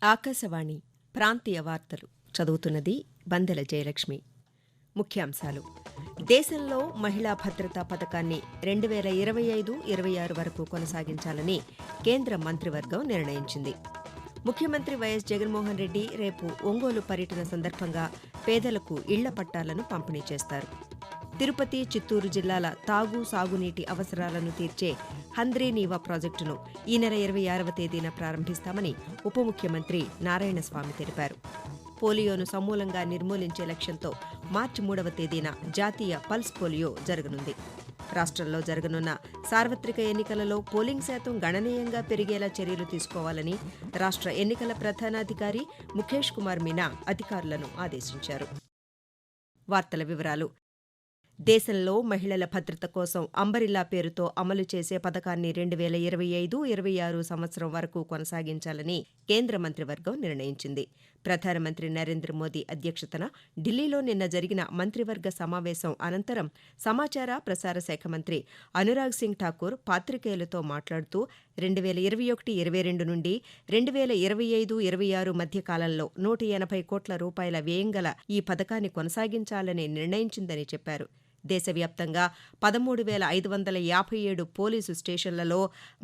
ఆకాశవాణి ప్రాంతీయ వార్తలు చదువుతున్నది బందెల జయలక్ష్మి. ముఖ్యాంశాలు: దేశంలో మహిళా భద్రతా పథకాన్ని 2025-26 వరకు కొనసాగించాలని కేంద్ర మంత్రివర్గం నిర్ణయించింది. ముఖ్యమంత్రి వైఎస్ జగన్మోహన్ రెడ్డి రేపు ఒంగోలు పర్యటన సందర్భంగా పేదలకు ఇళ్ల పట్టాలను పంపిణీ చేస్తారు. తిరుపతి, చిత్తూరు జిల్లాల తాగు, సాగునీటి అవసరాలను తీర్చే హంద్రీనీవా ప్రాజెక్టును ఈ నెల 26వ తేదీన ప్రారంభిస్తామని ఉప ముఖ్యమంత్రి నారాయణస్వామి తెలిపారు. పోలియోను సమూలంగా నిర్మూలించే లక్ష్యంతో మార్చి 3వ తేదీన జాతీయ పల్స్ పోలియో జరగనుంది. రాష్ట్రంలో జరగనున్న సార్వత్రిక ఎన్నికలలో పోలింగ్ శాతం గణనీయంగా పెరిగేలా చర్యలు తీసుకోవాలని రాష్ట్ర ఎన్నికల ప్రధానాధికారి ముఖేష్ కుమార్ మీనా అధికారులను ఆదేశించారు. వార్తల వివరాలు: దేశంలో మహిళల భద్రత కోసం అంబరిల్లా పేరుతో అమలు చేసే పథకాన్ని 2025-26 సంవత్సరం వరకు కొనసాగించాలని కేంద్ర మంత్రివర్గం నిర్ణయించింది. ప్రధానమంత్రి నరేంద్ర మోదీ అధ్యక్షతన ఢిల్లీలో నిన్న జరిగిన మంత్రివర్గ సమావేశం అనంతరం సమాచార ప్రసార శాఖ మంత్రి అనురాగ్ సింగ్ ఠాకూర్ పాత్రికేయులతో మాట్లాడుతూ 2021-22 నుండి 2025-26 మధ్య కాలంలో 180 కోట్ల రూపాయల వ్యయం గల ఈ పథకాన్ని కొనసాగించాలని నిర్ణయించిందని చెప్పారు. దేశవ్యాప్తంగా 13,557 పోలీసు స్టేషన్లలో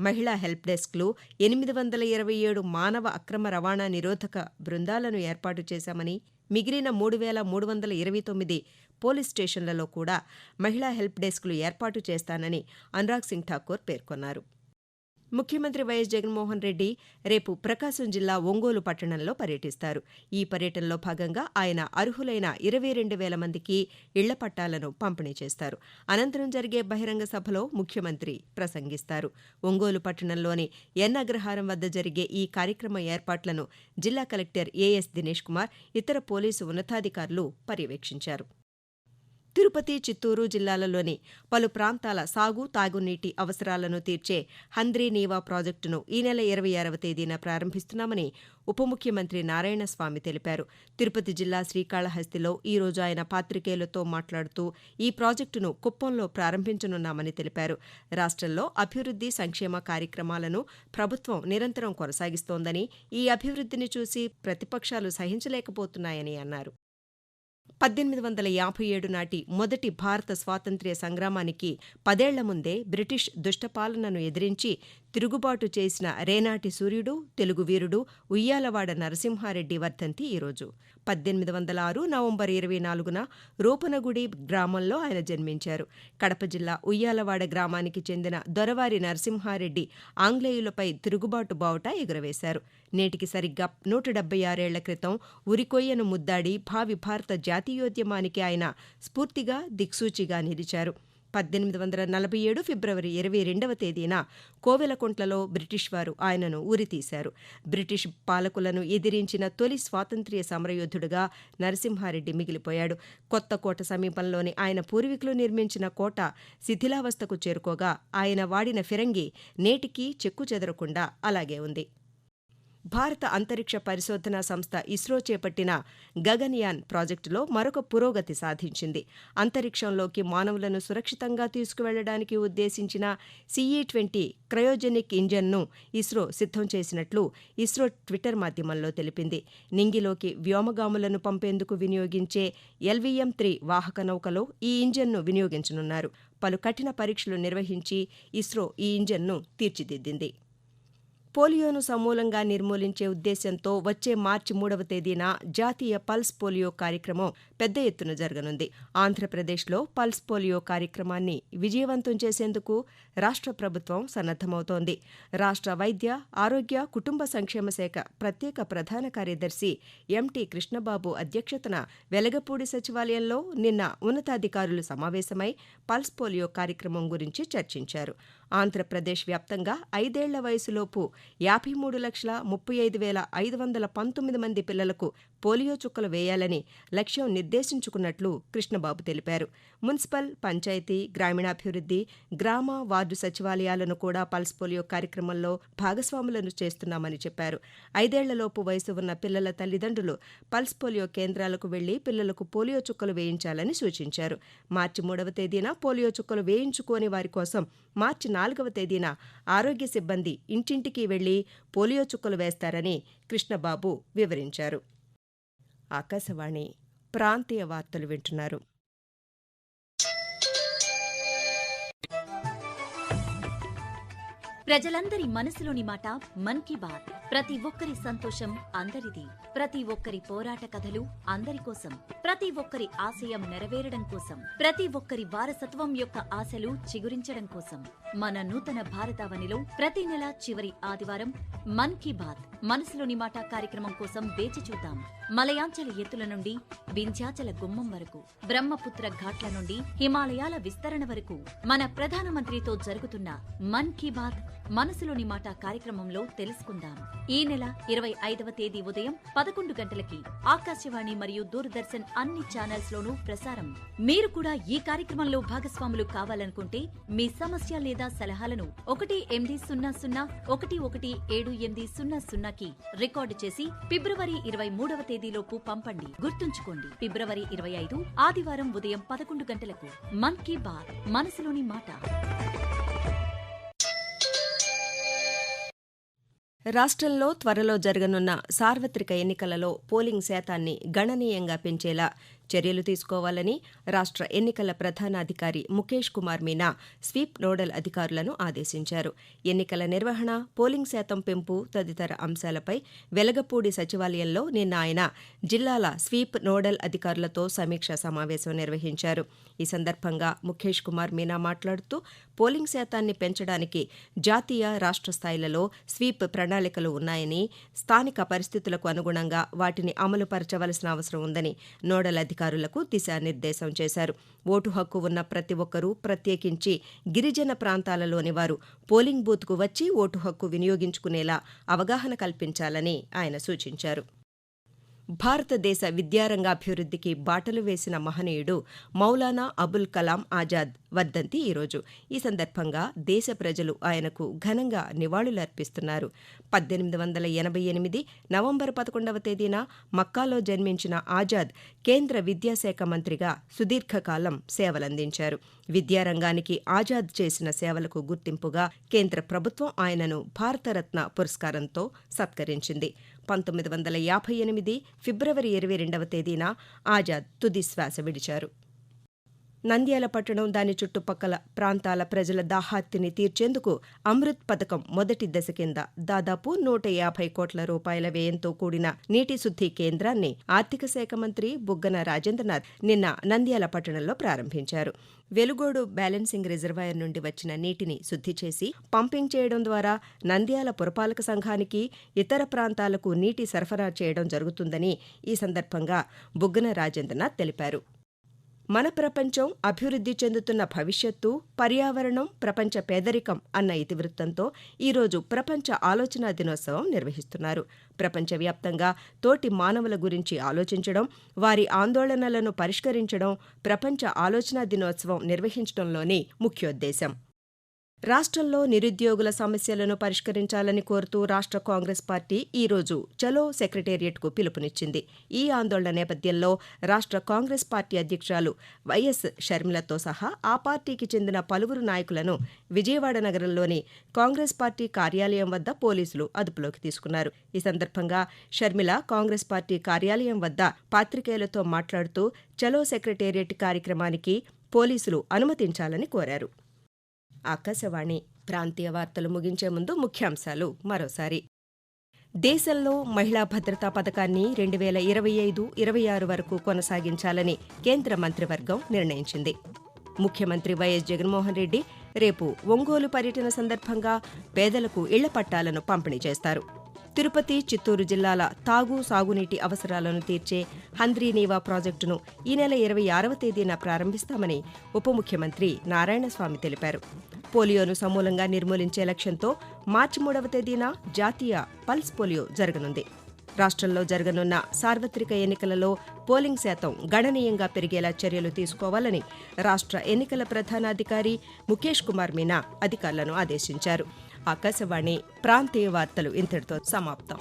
మహిళా హెల్ప్ డెస్క్లు, 827 మానవ అక్రమ రవాణా నిరోధక బృందాలను ఏర్పాటు చేశామని, మిగిలిన 3,329 పోలీస్ స్టేషన్లలో కూడా మహిళా హెల్ప్ డెస్క్లు ఏర్పాటు చేస్తానని అనురాగ్ సింగ్ ఠాకూర్ పేర్కొన్నారు. ముఖ్యమంత్రి వైఎస్ జగన్మోహన్ రెడ్డి రేపు ప్రకాశం జిల్లా ఒంగోలు పట్టణంలో పర్యటిస్తారు. ఈ పర్యటనలో భాగంగా ఆయన అర్హులైన 22,000 మందికి ఇళ్ల పట్టాలను పంపిణీ చేస్తారు. అనంతరం జరిగే బహిరంగ సభలో ముఖ్యమంత్రి ప్రసంగిస్తారు. ఒంగోలు పట్టణంలోని ఎన్ అగ్రహారం వద్ద జరిగే ఈ కార్యక్రమ ఏర్పాట్లను జిల్లా కలెక్టర్ ఏఎస్ దినేష్ కుమార్, ఇతర పోలీసు ఉన్నతాధికారులు పర్యవేక్షించారు. తిరుపతి, చిత్తూరు జిల్లాలలోని పలు ప్రాంతాల సాగు, తాగునీటి అవసరాలను తీర్చే హంద్రీనీవా ప్రాజెక్టును ఈ నెల 26వ తేదీన ప్రారంభిస్తున్నామని ఉప ముఖ్యమంత్రి నారాయణస్వామి తెలిపారు. తిరుపతి జిల్లా శ్రీకాళహస్తిలో ఈ రోజు ఆయన పాత్రికేయులతో మాట్లాడుతూ ఈ ప్రాజెక్టును కుప్పంలో ప్రారంభించనున్నామని తెలిపారు. రాష్ట్రంలో అభివృద్ధి, సంక్షేమ కార్యక్రమాలను ప్రభుత్వం నిరంతరం కొనసాగిస్తోందని, ఈ అభివృద్ధిని చూసి ప్రతిపక్షాలు సహించలేకపోతున్నాయని అన్నారు. 1857 నాటి మొదటి భారత స్వాతంత్ర్య సంగ్రామానికి 10 ఏళ్ల ముందే బ్రిటిష్ దుష్టపాలనను ఎదిరించి తిరుగుబాటు చేసిన రేనాటి సూర్యుడు, తెలుగు వీరుడు ఉయ్యాలవాడ నరసింహారెడ్డి వర్ధంతి ఈరోజు. 1806 నవంబర్ 24న రూపనగుడి గ్రామంలో ఆయన జన్మించారు. కడప జిల్లా ఉయ్యాలవాడ గ్రామానికి చెందిన దొరవారి నరసింహారెడ్డి ఆంగ్లేయులపై తిరుగుబాటు బావుటా ఎగురవేశారు. నేటికి సరిగ్గా 176 ఏళ్ల క్రితం ఉరికొయ్యను ముద్దాడి భావి భారత జాతీయోద్యమానికి ఆయన స్ఫూర్తిగా, దిక్సూచిగా నిలిచారు. 1847 ఫిబ్రవరి 22వ తేదీన కోవెలకుంట్లలో బ్రిటిష్ వారు ఆయనను ఉరితీశారు. బ్రిటిష్ పాలకులను ఎదిరించిన తొలి స్వాతంత్ర్య సమరయోధుడుగా నరసింహారెడ్డి మిగిలిపోయాడు. కొత్తకోట సమీపంలోని ఆయన పూర్వీకులు నిర్మించిన కోట శిథిలావస్థకు చేరుకోగా ఆయన వాడిన ఫిరంగి నేటికీ చెక్కుచెదరకుండా అలాగే ఉంది. భారత అంతరిక్ష పరిశోధనా సంస్థ ఇస్రో చేపట్టిన గగన్యాన్ ప్రాజెక్టులో మరొక పురోగతి సాధించింది. అంతరిక్షంలోకి మానవులను సురక్షితంగా తీసుకువెళ్లడానికి ఉద్దేశించిన CE-20 క్రయోజెనిక్ ఇంజన్ను ఇస్రో సిద్ధం చేసినట్లు ఇస్రో ట్విట్టర్ మాధ్యమంలో తెలిపింది. నింగిలోకి వ్యోమగాములను పంపేందుకు వినియోగించే LVM-3 వాహక నౌకలో ఈ ఇంజన్ను వినియోగించనున్నారు. పలు కఠిన పరీక్షలు నిర్వహించి ఇస్రో ఈ ఇంజన్ను తీర్చిదిద్దింది. పోలియోను సమూలంగా నిర్మూలించే ఉద్దేశ్యంతో వచ్చే మార్చి 3వ తేదీన జాతీయ పల్స్ పోలియో కార్యక్రమం పెద్ద ఎత్తున జరగనుంది. ఆంధ్రప్రదేశ్లో పల్స్ పోలియో కార్యక్రమాన్ని విజయవంతం చేసేందుకు రాష్ట్ర ప్రభుత్వం సన్నద్దమవుతోంది. రాష్ట్ర వైద్య, ఆరోగ్య, కుటుంబ సంక్షేమ శాఖ ప్రత్యేక ప్రధాన కార్యదర్శి ఎంటీ కృష్ణబాబు అధ్యక్షతన వెలగపూడి సచివాలయంలో నిన్న ఉన్నతాధికారులు సమావేశమై పల్స్ పోలియో కార్యక్రమం గురించి చర్చించారు. ఆంధ్రప్రదేశ్ వ్యాప్తంగా 5 ఏళ్ల వయసులోపు 53,35,519 మంది పిల్లలకు పోలియో చుక్కలు వేయాలని లక్ష్యం నిర్దేశించుకున్నట్లు కృష్ణబాబు తెలిపారు. మున్సిపల్, పంచాయతీ, గ్రామీణాభివృద్ధి, గ్రామ, వార్డు సచివాలయాలను కూడా పల్స్ పోలియో కార్యక్రమంలో భాగస్వాములను చేస్తున్నామని చెప్పారు. 5 ఏళ్లలోపు వయసు ఉన్న పిల్లల తల్లిదండ్రులు పల్స్ పోలియో కేంద్రాలకు వెళ్లి పిల్లలకు పోలియో చుక్కలు వేయించాలని సూచించారు. మార్చి 3వ తేదీన పోలియో చుక్కలు వేయించుకోని వారి కోసం మార్చి 4వ తేదీన ఆరోగ్య సిబ్బంది ఇంటింటికి వెళ్లి పోలియో చుక్కలు వేస్తారని కృష్ణబాబు వివరించారు. ఆకాశవాణి ప్రాంతీయ వార్తలు వింటున్నారు. ప్రజలందరి మనసులోని మాట మన్ కీ బాత్. ప్రతి ఒక్కరి సంతోషం అందరిది. ప్రతి ఒక్కరి పోరాట కథలు అందరి కోసం. ప్రతి ఒక్కరి ఆశయం నెరవేరడం కోసం. ప్రతి ఒక్కరి వారసత్వం యొక్క ఆశలు చిగురించడం కోసం. మన నూతన భారతావనిలో ప్రతి నెల చివరి ఆదివారం మన్ కీ బాత్ మనసులోని మాట కార్యక్రమం కోసం వేచి చూద్దాం. మలయాంచల ఎత్తుల నుండి వింధ్యాచల గుమ్మం వరకు, బ్రహ్మపుత్ర ఘాట్ల నుండి హిమాలయాల విస్తరణ వరకు మన ప్రధానమంత్రితో జరుగుతున్న మన్ కీ బాత్ మనసులోని మాట కార్యక్రమంలో తెలుసుకుందాం. ఈ నెల 25వ తేదీ ఉదయం 11 గంటలకి ఆకాశవాణి మరియు దూరదర్శన్ అన్ని ఛానల్స్ లోనూ ప్రసారం. మీరు కూడా ఈ కార్యక్రమంలో భాగస్వాములు కావాలనుకుంటే మీ సమస్య లేదా సలహాలను 180011780కి రికార్డు చేసి ఫిబ్రవరి 23వ తేదీలోపు పంపండి. గుర్తుంచుకోండి, ఫిబ్రవరి 25 ఆదివారం ఉదయం 11 గంటలకు మన్ కీ బాత్ మనసులోని మాట. రాష్ట్రంలో త్వరలో జరగనున్న సార్వత్రిక ఎన్నికలలో పోలింగ్ శాతాన్ని గణనీయంగా పెంచేలా చర్యలు తీసుకోవాలని రాష్ట్ర ఎన్నికల ప్రధానాధికారి ముఖేష్ కుమార్ మీనా స్వీప్ నోడల్ అధికారులను ఆదేశించారు. ఎన్నికల నిర్వహణ, పోలింగ్ శాతం పెంపు తదితర అంశాలపై వెలగపూడి సచివాలయంలో నిన్న ఆయన జిల్లాల స్వీప్ నోడల్ అధికారులతో సమీక్షా సమావేశం నిర్వహించారు. ఈ సందర్భంగా ముఖేష్ కుమార్ మీనా మాట్లాడుతూ పోలింగ్ శాతాన్ని పెంచడానికి జాతీయ, రాష్ట్ర స్థాయిలలో స్వీప్ ప్రణాళికలు ఉన్నాయని, స్థానిక పరిస్థితులకు అనుగుణంగా వాటిని అమలుపరచవలసిన అవసరం ఉందని నోడల్ అధికారులకు దిశానిర్దేశం చేశారు. ఓటు హక్కు ఉన్న ప్రతి ఒక్కరూ, ప్రత్యేకించి గిరిజన ప్రాంతాలలోని వారు పోలింగ్ బూత్కు వచ్చి ఓటు హక్కు వినియోగించుకునేలా అవగాహన కల్పించాలని ఆయన సూచించారు. భారతదేశ విద్యారంగాభివృద్ధికి బాటలు వేసిన మహనీయుడు మౌలానా అబుల్ కలాం ఆజాద్ వర్ధంతి ఈరోజు. ఈ సందర్భంగా దేశ ప్రజలు ఆయనకు ఘనంగా నివాళులర్పిస్తున్నారు. 1888 నవంబర్ 11వ తేదీన మక్కాలో జన్మించిన ఆజాద్ కేంద్ర విద్యాశాఖ మంత్రిగా సుదీర్ఘకాలం సేవలందించారు. విద్యారంగానికి ఆజాద్ చేసిన సేవలకు గుర్తింపుగా కేంద్ర ప్రభుత్వం ఆయనను భారతరత్న పురస్కారంతో సత్కరించింది. 1958 ఫిబ్రవరి 22వ తేదీన ఆజాద్ తుది శ్వాస విడిచారు. నంద్యాల పట్టణం, దాని చుట్టుపక్కల ప్రాంతాల ప్రజల దాహార్తిని తీర్చేందుకు అమృత్ పథకం మొదటి దశ కింద దాదాపు 150 కోట్ల రూపాయల వ్యయంతో కూడిన నీటి శుద్ధి కేంద్రాన్ని ఆర్థిక శాఖ మంత్రి బుగ్గన రాజేంద్రనాథ్ నిన్న నంద్యాల పట్టణంలో ప్రారంభించారు. వెలుగోడు బ్యాలెన్సింగ్ రిజర్వాయర్ నుండి వచ్చిన నీటిని శుద్ధి చేసి పంపింగ్ చేయడం ద్వారా నంద్యాల పురపాలక సంఘానికి, ఇతర ప్రాంతాలకు నీటి సరఫరా చేయడం జరుగుతుందని ఈ సందర్భంగా బుగ్గన రాజేంద్రనాథ్ తెలిపారు. మన ప్రపంచం, అభివృద్ధి చెందుతున్న భవిష్యత్తు, పర్యావరణం, ప్రపంచ పేదరికం అన్న ఇతివృత్తంతో ఈరోజు ప్రపంచ ఆలోచనా దినోత్సవం నిర్వహిస్తున్నారు. ప్రపంచవ్యాప్తంగా తోటి మానవుల గురించి ఆలోచించడం, వారి ఆందోళనలను పరిష్కరించడం ప్రపంచ ఆలోచనా దినోత్సవం నిర్వహించడంలోని ముఖ్యోద్దేశం. రాష్ట్రంలో నిరుద్యోగుల సమస్యలను పరిష్కరించాలని కోరుతూ రాష్ట్ర కాంగ్రెస్ పార్టీ ఈరోజు చలో సెక్రటేరియట్కు పిలుపునిచ్చింది. ఈ ఆందోళన నేపథ్యంలో రాష్ట్ర కాంగ్రెస్ పార్టీ అధ్యక్షురాలు వైఎస్ షర్మిలతో సహా ఆ పార్టీకి చెందిన పలువురు నాయకులను విజయవాడ నగరంలోని కాంగ్రెస్ పార్టీ కార్యాలయం వద్ద పోలీసులు అదుపులోకి తీసుకున్నారు. ఈ సందర్భంగా షర్మిల కాంగ్రెస్ పార్టీ కార్యాలయం వద్ద పాత్రికేయులతో మాట్లాడుతూ చలో సెక్రటేరియట్ కార్యక్రమానికి పోలీసులు అనుమతించాలని కోరారు. ఆకాశవాణి ప్రాంతీయ వార్తలు ముగించే ముందు ముఖ్యాంశాలు మరోసారి. దేశంలో మహిళా భద్రతా పథకాన్ని 2025-26 వరకు కొనసాగించాలని కేంద్ర మంత్రివర్గం నిర్ణయించింది. ముఖ్యమంత్రి వైఎస్ జగన్మోహన్ రెడ్డి రేపు ఒంగోలు పర్యటన సందర్భంగా పేదలకు ఇళ్ల పట్టాలను పంపిణీ చేస్తారు. తిరుపతి, చిత్తూరు జిల్లాల తాగు, సాగునీటి అవసరాలను తీర్చే హంద్రీనీవా ప్రాజెక్టును ఈ నెల 26వ తేదీన ప్రారంభిస్తామని ఉప ముఖ్యమంత్రి నారాయణస్వామి తెలిపారు. పోలియోను సమూలంగా నిర్మూలించే లక్ష్యంతో మార్చి 3వ తేదీన జాతీయ పల్స్ పోలియో జరగనుంది. రాష్ట్రంలో జరగనున్న సార్వత్రిక ఎన్నికలలో పోలింగ్ శాతం గణనీయంగా పెరిగేలా చర్యలు తీసుకోవాలని రాష్ట్ర ఎన్నికల ప్రధానాధికారి ముఖేష్ కుమార్ మీనా అధికారులను ఆదేశించారు. ఆకాశవాణి ప్రాంతీయ వార్తలు ఇంతటితో సమాప్తం.